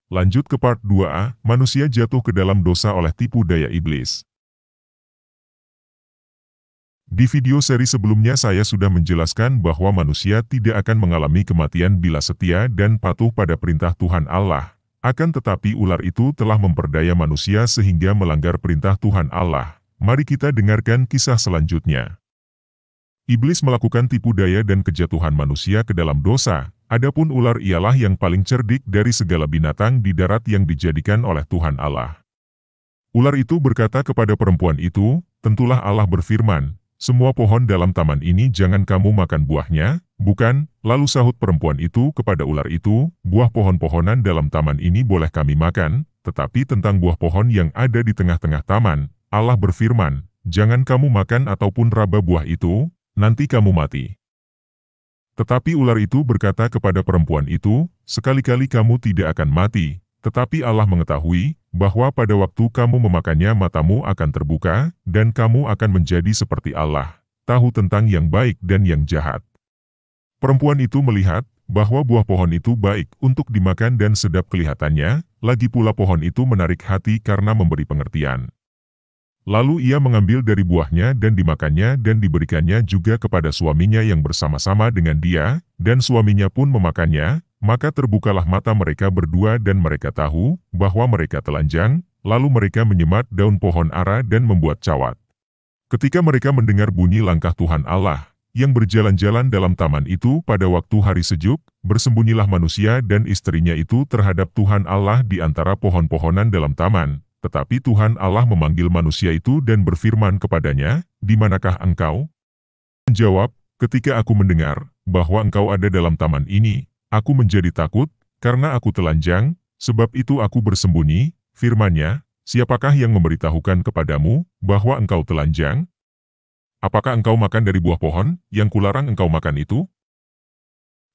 Lanjut ke part 2A, manusia jatuh ke dalam dosa oleh tipu daya iblis. Di video seri sebelumnya saya sudah menjelaskan bahwa manusia tidak akan mengalami kematian bila setia dan patuh pada perintah Tuhan Allah. Akan tetapi ular itu telah memperdaya manusia sehingga melanggar perintah Tuhan Allah. Mari kita dengarkan kisah selanjutnya. Iblis melakukan tipu daya dan kejatuhan manusia ke dalam dosa. Adapun ular ialah yang paling cerdik dari segala binatang di darat yang dijadikan oleh Tuhan Allah. Ular itu berkata kepada perempuan itu, "Tentulah Allah berfirman, semua pohon dalam taman ini jangan kamu makan buahnya, bukan?" Lalu sahut perempuan itu kepada ular itu, "Buah pohon-pohonan dalam taman ini boleh kami makan, tetapi tentang buah pohon yang ada di tengah-tengah taman, Allah berfirman, jangan kamu makan ataupun raba buah itu, nanti kamu mati." Tetapi ular itu berkata kepada perempuan itu, "Sekali-kali kamu tidak akan mati, tetapi Allah mengetahui bahwa pada waktu kamu memakannya matamu akan terbuka, dan kamu akan menjadi seperti Allah, tahu tentang yang baik dan yang jahat." Perempuan itu melihat bahwa buah pohon itu baik untuk dimakan dan sedap kelihatannya, lagi pula pohon itu menarik hati karena memberi pengertian. Lalu ia mengambil dari buahnya dan dimakannya dan diberikannya juga kepada suaminya yang bersama-sama dengan dia, dan suaminya pun memakannya, maka terbukalah mata mereka berdua dan mereka tahu bahwa mereka telanjang, lalu mereka menyemat daun pohon ara dan membuat cawat. Ketika mereka mendengar bunyi langkah Tuhan Allah, yang berjalan-jalan dalam taman itu pada waktu hari sejuk, bersembunyilah manusia dan istrinya itu terhadap Tuhan Allah di antara pohon-pohonan dalam taman. Tetapi Tuhan Allah memanggil manusia itu dan berfirman kepadanya, "Di manakah engkau?" Menjawab, "Ketika aku mendengar bahwa engkau ada dalam taman ini, aku menjadi takut, karena aku telanjang, sebab itu aku bersembunyi." Firman-Nya, "Siapakah yang memberitahukan kepadamu bahwa engkau telanjang? Apakah engkau makan dari buah pohon yang kularang engkau makan itu?"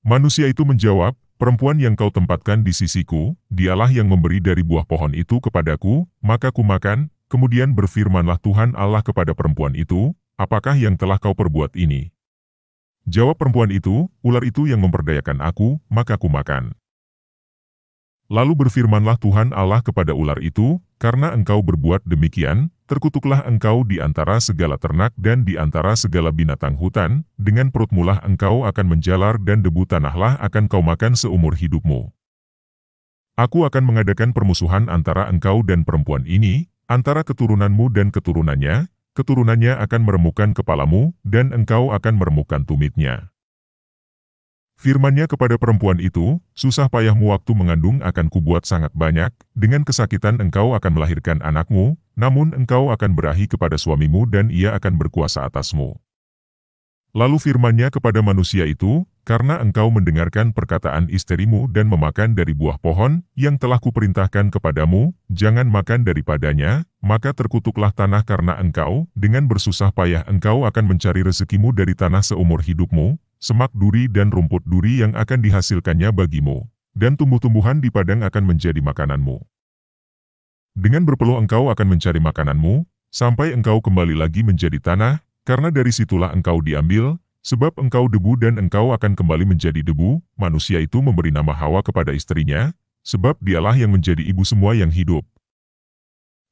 Manusia itu menjawab, "Perempuan yang kau tempatkan di sisiku, dialah yang memberi dari buah pohon itu kepadaku, maka kumakan." Kemudian berfirmanlah Tuhan Allah kepada perempuan itu, "Apakah yang telah kau perbuat ini?" Jawab perempuan itu, "Ular itu yang memperdayakan aku, maka kumakan." Lalu berfirmanlah Tuhan Allah kepada ular itu, "Karena engkau berbuat demikian, terkutuklah engkau di antara segala ternak dan di antara segala binatang hutan, dengan perutmu lah engkau akan menjalar dan debu tanahlah akan kau makan seumur hidupmu. Aku akan mengadakan permusuhan antara engkau dan perempuan ini, antara keturunanmu dan keturunannya, keturunannya akan meremukkan kepalamu, dan engkau akan meremukkan tumitnya." Firman-Nya kepada perempuan itu, "Susah payahmu waktu mengandung akan kubuat sangat banyak, dengan kesakitan engkau akan melahirkan anakmu, namun engkau akan berahi kepada suamimu dan ia akan berkuasa atasmu." Lalu firman-Nya kepada manusia itu, "Karena engkau mendengarkan perkataan istrimu dan memakan dari buah pohon yang telah kuperintahkan kepadamu, jangan makan daripadanya, maka terkutuklah tanah karena engkau, dengan bersusah payah engkau akan mencari rezekimu dari tanah seumur hidupmu, semak duri dan rumput duri yang akan dihasilkannya bagimu, dan tumbuh-tumbuhan di padang akan menjadi makananmu. Dengan berpeluh engkau akan mencari makananmu, sampai engkau kembali lagi menjadi tanah, karena dari situlah engkau diambil, sebab engkau debu dan engkau akan kembali menjadi debu." Manusia itu memberi nama Hawa kepada istrinya, sebab dialah yang menjadi ibu semua yang hidup.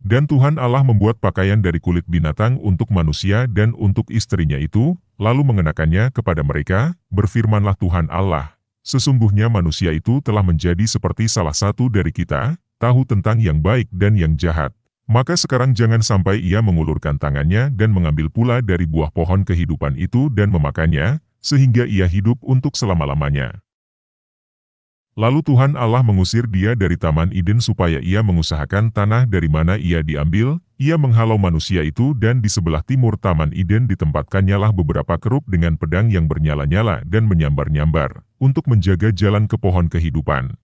Dan Tuhan Allah membuat pakaian dari kulit binatang untuk manusia dan untuk istrinya itu, lalu mengenakannya kepada mereka. Berfirmanlah Tuhan Allah, "Sesungguhnya manusia itu telah menjadi seperti salah satu dari kita, tahu tentang yang baik dan yang jahat. Maka sekarang jangan sampai ia mengulurkan tangannya dan mengambil pula dari buah pohon kehidupan itu dan memakannya, sehingga ia hidup untuk selama-lamanya." Lalu Tuhan Allah mengusir dia dari Taman Eden supaya ia mengusahakan tanah dari mana ia diambil. Ia menghalau manusia itu dan di sebelah timur Taman Eden ditempatkannya beberapa kerub dengan pedang yang bernyala-nyala dan menyambar-nyambar, untuk menjaga jalan ke pohon kehidupan.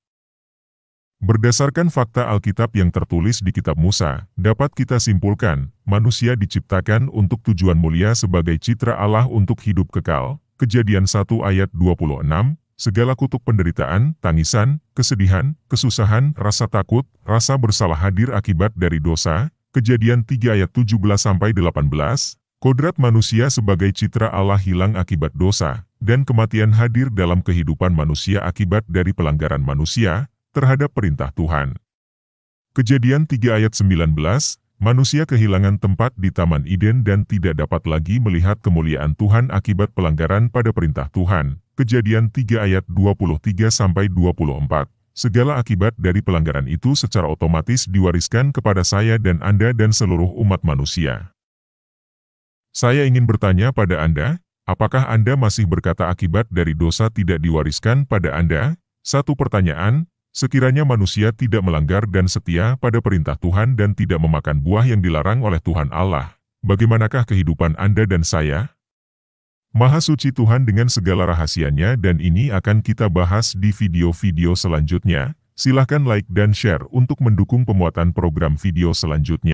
Berdasarkan fakta Alkitab yang tertulis di kitab Musa, dapat kita simpulkan, manusia diciptakan untuk tujuan mulia sebagai citra Allah untuk hidup kekal. Kejadian 1 ayat 26, segala kutuk penderitaan, tangisan, kesedihan, kesusahan, rasa takut, rasa bersalah hadir akibat dari dosa. Kejadian 3 ayat 17-18, kodrat manusia sebagai citra Allah hilang akibat dosa, dan kematian hadir dalam kehidupan manusia akibat dari pelanggaran manusia. terhadap perintah Tuhan. Kejadian 3 ayat 19, manusia kehilangan tempat di Taman Eden dan tidak dapat lagi melihat kemuliaan Tuhan akibat pelanggaran pada perintah Tuhan. Kejadian 3 ayat 23-24. Segala akibat dari pelanggaran itu secara otomatis diwariskan kepada saya dan Anda dan seluruh umat manusia. Saya ingin bertanya pada Anda, apakah Anda masih berkata akibat dari dosa tidak diwariskan pada Anda? Satu pertanyaan, sekiranya manusia tidak melanggar dan setia pada perintah Tuhan dan tidak memakan buah yang dilarang oleh Tuhan Allah, bagaimanakah kehidupan Anda dan saya? Maha suci Tuhan dengan segala rahasianya, dan ini akan kita bahas di video-video selanjutnya. Silahkan like dan share untuk mendukung pemuatan program video selanjutnya.